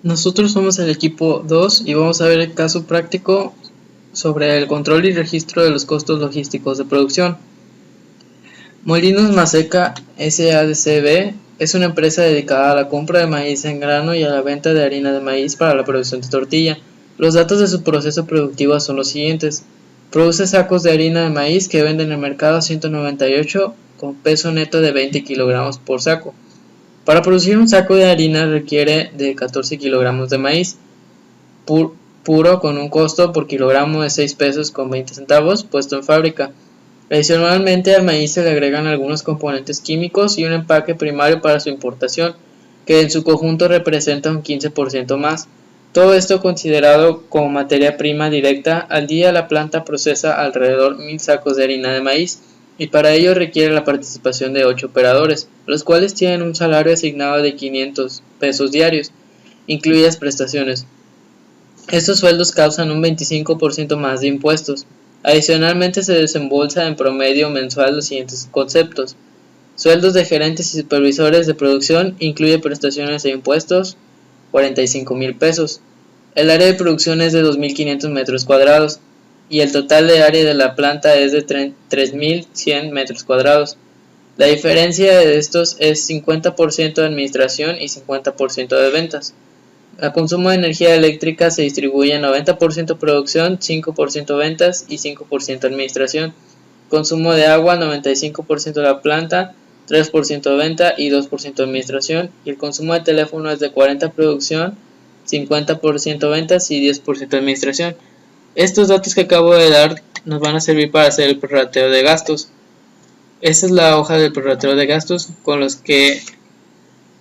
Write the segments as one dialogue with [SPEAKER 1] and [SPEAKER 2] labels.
[SPEAKER 1] Nosotros somos el equipo 2 y vamos a ver el caso práctico sobre el control y registro de los costos logísticos de producción. Molinos Maseca S.A.D.C.B. es una empresa dedicada a la compra de maíz en grano y a la venta de harina de maíz para la producción de tortilla. Los datos de su proceso productivo son los siguientes. Produce sacos de harina de maíz que vende en el mercado a 198 con peso neto de 20 kilogramos por saco. Para producir un saco de harina requiere de 14 kilogramos de maíz puro con un costo por kilogramo de 6 pesos con 20 centavos puesto en fábrica. Adicionalmente al maíz se le agregan algunos componentes químicos y un empaque primario para su importación, que en su conjunto representa un 15% más. Todo esto considerado como materia prima directa, al día la planta procesa alrededor 1000 sacos de harina de maíz y para ello requiere la participación de 8 operadores, los cuales tienen un salario asignado de 500 pesos diarios, incluidas prestaciones. Estos sueldos causan un 25% más de impuestos. Adicionalmente se desembolsa en promedio mensual los siguientes conceptos. Sueldos de gerentes y supervisores de producción incluye prestaciones e impuestos, 45,000 pesos. El área de producción es de 2.500 metros cuadrados y el total de área de la planta es de 3.100 metros cuadrados. La diferencia de estos es 50% de administración y 50% de ventas. El consumo de energía eléctrica se distribuye en 90% producción, 5% ventas y 5% administración. Consumo de agua, 95% de la planta, 3% venta y 2% administración. Y el consumo de teléfono es de 40% producción, 50% ventas y 10% administración. Estos datos que acabo de dar nos van a servir para hacer el prorrateo de gastos. Esta es la hoja del prorrateo de gastos con los que,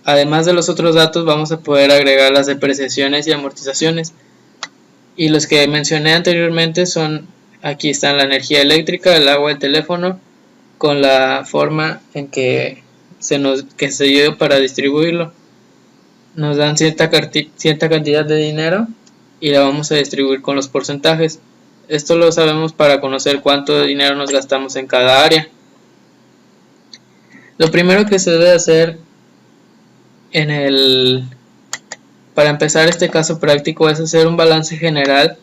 [SPEAKER 1] además de los otros datos, vamos a poder agregar las depreciaciones y amortizaciones. Y los que mencioné anteriormente son, aquí están la energía eléctrica, el agua, el teléfono, con la forma en que se dio para distribuirlo. Nos dan cierta cantidad de dinero y la vamos a distribuir con los porcentajes. Esto lo sabemos para conocer cuánto dinero nos gastamos en cada área. Lo primero que se debe hacer para empezar este caso práctico es hacer un balance general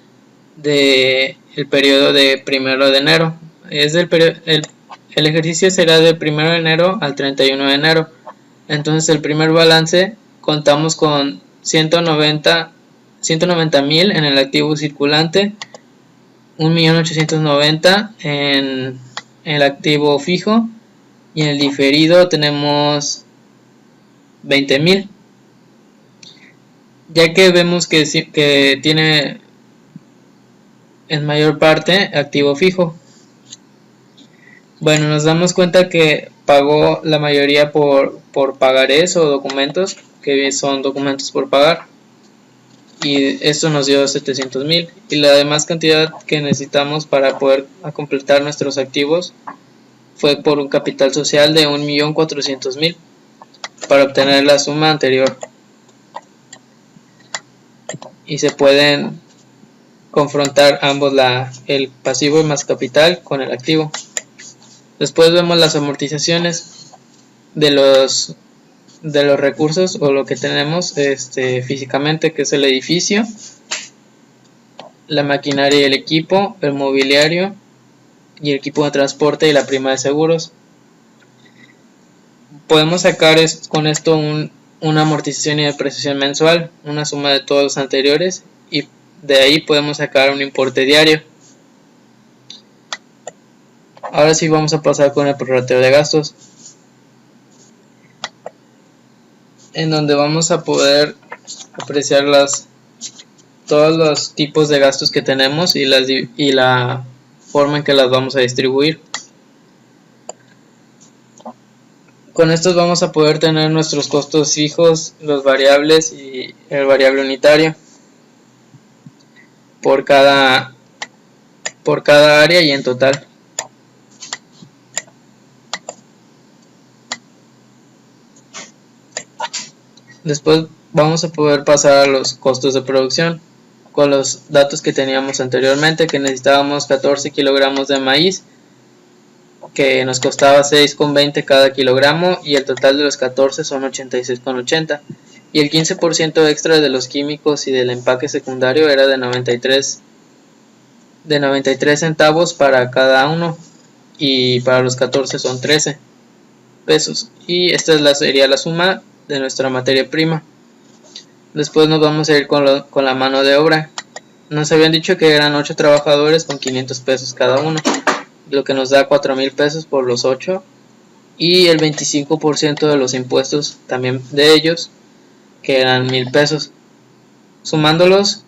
[SPEAKER 1] del periodo de 1 de enero. El ejercicio será de 1 de enero al 31 de enero. Entonces el primer balance contamos con 190,000 en el activo circulante, 1.890.000 en el activo fijo y en el diferido tenemos 20,000. Ya que vemos que tiene en mayor parte activo fijo. Bueno, nos damos cuenta que pagó la mayoría por pagarés o documentos, que son documentos por pagar, y esto nos dio 700,000, y la demás cantidad que necesitamos para poder completar nuestros activos fue por un capital social de 1.400.000 para obtener la suma anterior, y se pueden confrontar ambos, el pasivo más capital con el activo. Después vemos las amortizaciones de los recursos o lo que tenemos físicamente, que es el edificio, la maquinaria y el equipo, el mobiliario y el equipo de transporte y la prima de seguros. Podemos sacar con esto una amortización y depreciación mensual, una suma de todos los anteriores, y de ahí podemos sacar un importe diario. Ahora sí vamos a pasar con el prorrateo de gastos, en donde vamos a poder apreciar todos los tipos de gastos que tenemos y la forma en que las vamos a distribuir. Con estos vamos a poder tener nuestros costos fijos, los variables y el variable unitario por cada área y en total. Después vamos a poder pasar a los costos de producción con los datos que teníamos anteriormente, que necesitábamos 14 kilogramos de maíz, que nos costaba 6,20 cada kilogramo, y el total de los 14 son 86,80. y el 15% extra de los químicos y del empaque secundario era de 93 centavos para cada uno, y para los 14 son 13 pesos, y esta sería la suma de nuestra materia prima. Después nos vamos a ir con la mano de obra. Nos habían dicho que eran 8 trabajadores con 500 pesos cada uno, lo que nos da 4,000 pesos por los 8, y el 25% de los impuestos también de ellos, que eran 1,000 pesos. Sumándolos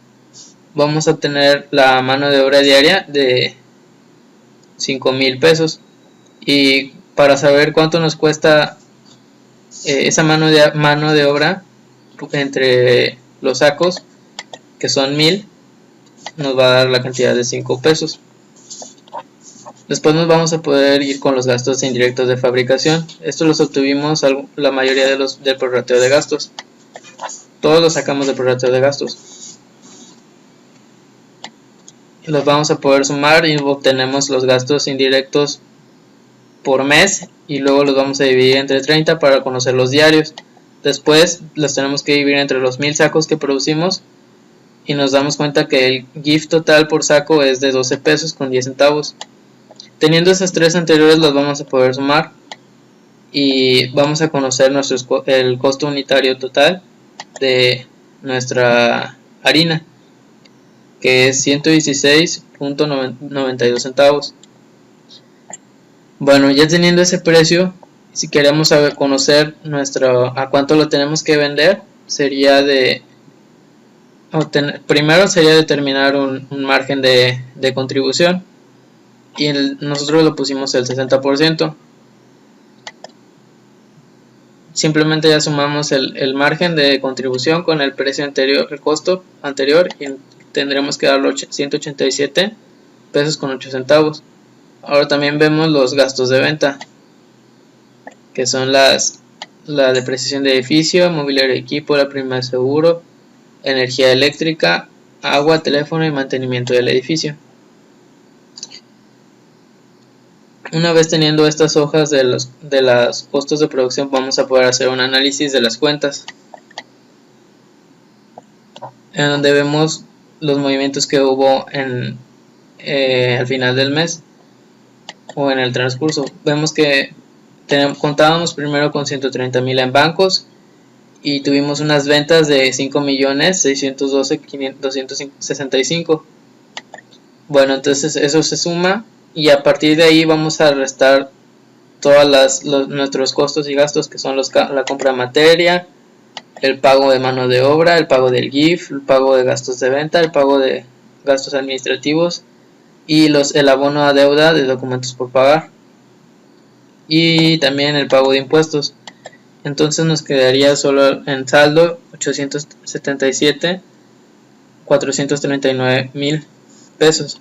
[SPEAKER 1] vamos a obtener la mano de obra diaria de 5,000 pesos. Y para saber cuánto nos cuesta esa mano de obra entre los sacos, que son 1,000, nos va a dar la cantidad de 5 pesos. Después nos vamos a poder ir con los gastos indirectos de fabricación. Estos los obtuvimos la mayoría del prorrateo de gastos. Todos los sacamos del prorrateo de gastos. Los vamos a poder sumar y obtenemos los gastos indirectos por mes, y luego los vamos a dividir entre 30 para conocer los diarios. Después los tenemos que dividir entre los 1,000 sacos que producimos, y nos damos cuenta que el GIF total por saco es de 12 pesos con 10 centavos. Teniendo esas tres anteriores, los vamos a poder sumar y vamos a conocer el costo unitario total de nuestra harina, que es 116.92 centavos. Bueno, ya teniendo ese precio, si queremos conocer a cuánto lo tenemos que vender, primero sería determinar un margen de contribución, y nosotros lo pusimos el 60%. Simplemente ya sumamos el margen de contribución con el precio anterior, el costo anterior, y tendremos que darlo 187 pesos con 8 centavos. Ahora también vemos los gastos de venta, que son la depreciación de edificio, mobiliario y equipo, la prima de seguro, energía eléctrica, agua, teléfono y mantenimiento del edificio. Una vez teniendo estas hojas de los costos de producción, vamos a poder hacer un análisis de las cuentas, en donde vemos los movimientos que hubo al final del mes o en el transcurso. Vemos que contábamos primero con 130,000 en bancos, y tuvimos unas ventas de 5.612.265. Bueno, entonces eso se suma, y a partir de ahí vamos a restar todos nuestros costos y gastos, que son la compra de materia, el pago de mano de obra, el pago del GIF, el pago de gastos de venta, el pago de gastos administrativos y el abono a deuda de documentos por pagar, y también el pago de impuestos. Entonces nos quedaría solo en saldo 877.439.000 pesos.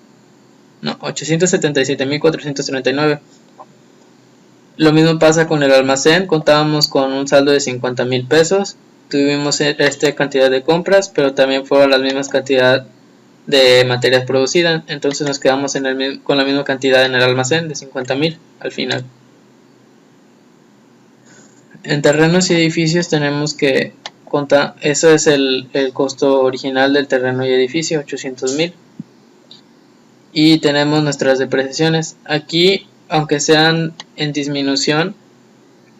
[SPEAKER 1] No, 877.439. Lo mismo pasa con el almacén. Contábamos con un saldo de 50,000 pesos. Tuvimos esta cantidad de compras, pero también fueron las mismas cantidad de materias producidas. Entonces nos quedamos con la misma cantidad en el almacén de 50,000 al final. En terrenos y edificios tenemos que contar, eso es el costo original del terreno y edificio, 800,000. Y tenemos nuestras depreciaciones. Aquí, aunque sean en disminución,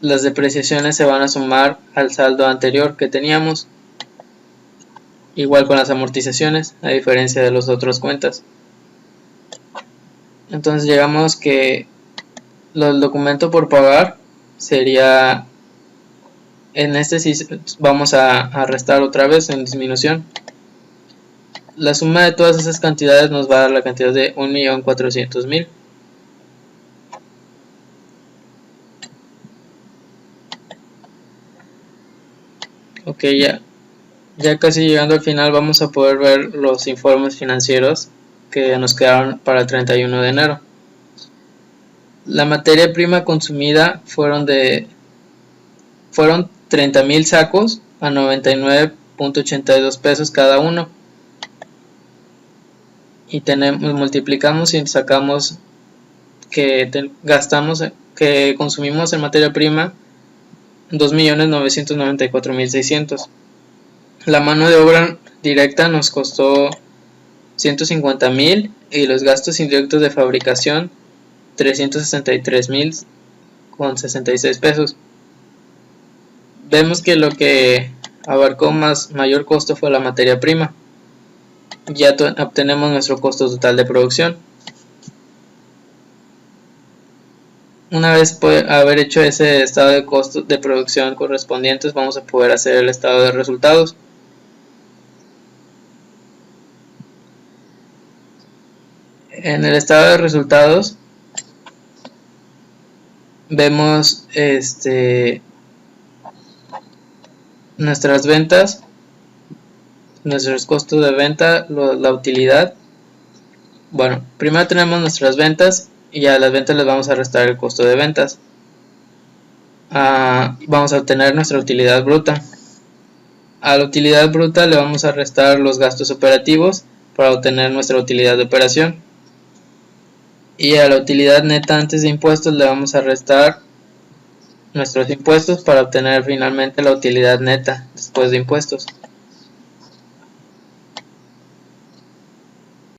[SPEAKER 1] las depreciaciones se van a sumar al saldo anterior que teníamos. Igual con las amortizaciones, a diferencia de las otras cuentas. Entonces llegamos que el documento por pagar sería, en este sí vamos a restar otra vez en disminución. La suma de todas esas cantidades nos va a dar la cantidad de 1.400.000. Ok, ya casi llegando al final, vamos a poder ver los informes financieros que nos quedaron para el 31 de enero. La materia prima consumida fueron 30,000 sacos a 99.82 pesos cada uno. Y multiplicamos y sacamos que consumimos en materia prima 2.994.600. La mano de obra directa nos costó 150,000 y los gastos indirectos de fabricación 363,000 con 66 pesos. Vemos que lo que abarcó mayor costo fue la materia prima. Ya obtenemos nuestro costo total de producción. Una vez haber hecho ese estado de costos de producción correspondientes, vamos a poder hacer el estado de resultados. En el estado de resultados vemos nuestras ventas, nuestros costos de venta, la utilidad. Bueno, primero tenemos nuestras ventas y a las ventas les vamos a restar el costo de ventas. Vamos a obtener nuestra utilidad bruta. A la utilidad bruta le vamos a restar los gastos operativos para obtener nuestra utilidad de operación. Y a la utilidad neta antes de impuestos le vamos a restar nuestros impuestos para obtener finalmente la utilidad neta después de impuestos.